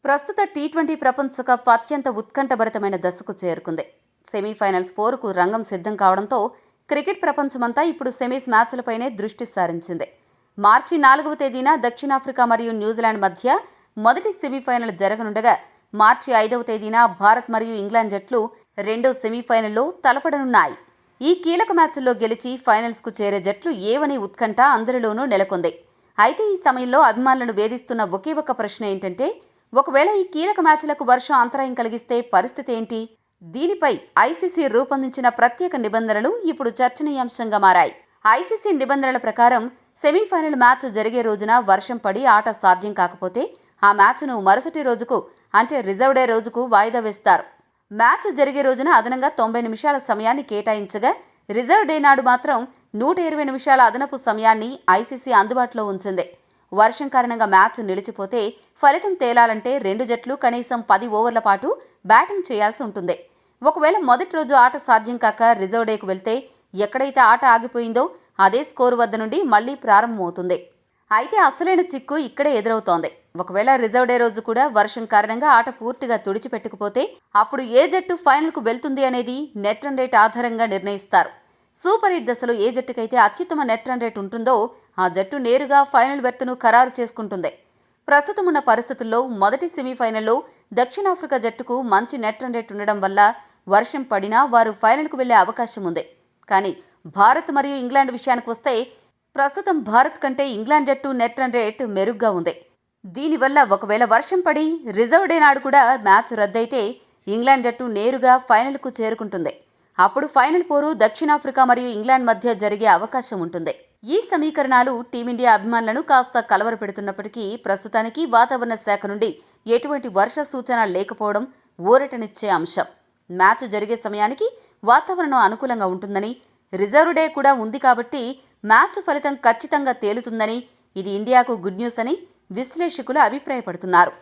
ప్రస్తుత టీ20 ప్రపంచ కప్ అత్యంత ఉత్కంఠభరితమైన దశకు చేరుకుంది. సెమీఫైనల్స్ పోరుకు రంగం సిద్ధం కావడంతో క్రికెట్ ప్రపంచమంతా ఇప్పుడు సెమీస్ మ్యాచ్లపైనే దృష్టి సారించింది. మార్చి 4వ తేదీన దక్షిణాఫ్రికా మరియు న్యూజిలాండ్ మధ్య మొదటి సెమీఫైనల్ జరగనుండగా, మార్చి 5వ తేదీన భారత్ మరియు ఇంగ్లాండ్ జట్లు రెండో సెమీఫైనల్లో తలపడనున్నాయి. ఈ కీలక మ్యాచ్ల్లో గెలిచి ఫైనల్స్కు చేరే జట్లు ఏవని ఉత్కంఠ అందరిలోనూ నెలకొంది. అయితే ఈ సమయంలో అభిమానులను వేధిస్తున్న ఒకే ఒక ప్రశ్న ఏంటంటే, ఒకవేళ ఈ కీలక మ్యాచ్లకు వర్షం అంతరాయం కలిగిస్తే పరిస్థితి ఏంటి? దీనిపై ఐసీసీ రూపొందించిన ప్రత్యేక నిబంధనలు ఇప్పుడు చర్చనీయాంశంగా మారాయి. ఐసీసీ నిబంధనల ప్రకారం సెమీఫైనల్ మ్యాచ్ జరిగే రోజున వర్షం పడి ఆట సాధ్యం కాకపోతే ఆ మ్యాచ్ను మరుసటి రోజుకు, అంటే రిజర్వ్ డే రోజుకు వాయిదా వేస్తారు. మ్యాచ్ జరిగే రోజున అదనంగా 90 నిమిషాల సమయాన్ని కేటాయించగా, రిజర్వ్ డే నాడు మాత్రం 120 నిమిషాల అదనపు సమయాన్ని ఐసీసీ అందుబాటులో ఉంచింది. వర్షం కారణంగా మ్యాచ్ నిలిచిపోతే ఫలితం తేలాలంటే రెండు జట్లు కనీసం 10 ఓవర్ల పాటు బ్యాటింగ్ చేయాల్సి ఉంటుంది. ఒకవేళ మొదటి రోజు ఆట సాధ్యం కాక రిజర్వ్ డేకు వెళ్తే ఎక్కడైతే ఆట ఆగిపోయిందో అదే స్కోరు వద్ద నుండి మళ్లీ ప్రారంభమవుతుంది. అయితే అసలైన చిక్కు ఇక్కడే ఎదురవుతోంది. ఒకవేళ రిజర్వ్ డే రోజు కూడా వర్షం కారణంగా ఆట పూర్తిగా తుడిచిపెట్టుకుపోతే అప్పుడు ఏ జట్టు ఫైనల్కు వెళ్తుంది అనేది నెట్ రన్ రేట్ ఆధారంగా నిర్ణయిస్తారు. సూపర్ హిట్ దశలో ఏ జట్టుకైతే అత్యుత్తమ నెట్ రన్ రేట్ ఉంటుందో ఆ జట్టు నేరుగా ఫైనల్ బెర్త్ను ఖరారు చేసుకుంటుంది. ప్రస్తుతం ఉన్న పరిస్థితుల్లో మొదటి సెమీఫైనల్లో దక్షిణాఫ్రికా జట్టుకు మంచి నెట్ రన్ రేట్ ఉండడం వల్ల వర్షం పడినా వారు ఫైనల్కు వెళ్లే అవకాశం ఉంది. కానీ భారత్ మరియు ఇంగ్లాండ్ విషయానికి వస్తే ప్రస్తుతం భారత్ కంటే ఇంగ్లాండ్ జట్టు నెట్ రన్ రేట్ మెరుగ్గా ఉంది. దీనివల్ల ఒకవేళ వర్షం పడి రిజర్వ్ డే నాడు కూడా మ్యాచ్ రద్దయితే ఇంగ్లాండ్ జట్టు నేరుగా ఫైనల్కు చేరుకుంటుంది. అప్పుడు ఫైనల్ పోరు దక్షిణాఫ్రికా మరియు ఇంగ్లాండ్ మధ్య జరిగే అవకాశం ఉంటుంది. ఈ సమీకరణాలు టీమిండియా అభిమానులను కాస్త కలవరపెడుతున్నప్పటికీ ప్రస్తుతానికి వాతావరణ శాఖ నుండి ఎటువంటి వర్ష సూచన లేకపోవడం ఊరటనిచ్చే అంశం. మ్యాచ్ జరిగే సమయానికి వాతావరణం అనుకూలంగా ఉంటుందని, రిజర్వ్ డే కూడా ఉంది కాబట్టి మ్యాచ్ ఫలితం ఖచ్చితంగా తేలుతుందని, ఇది ఇండియాకు గుడ్ న్యూస్ అని విశ్లేషకులు అభిప్రాయపడుతున్నారు.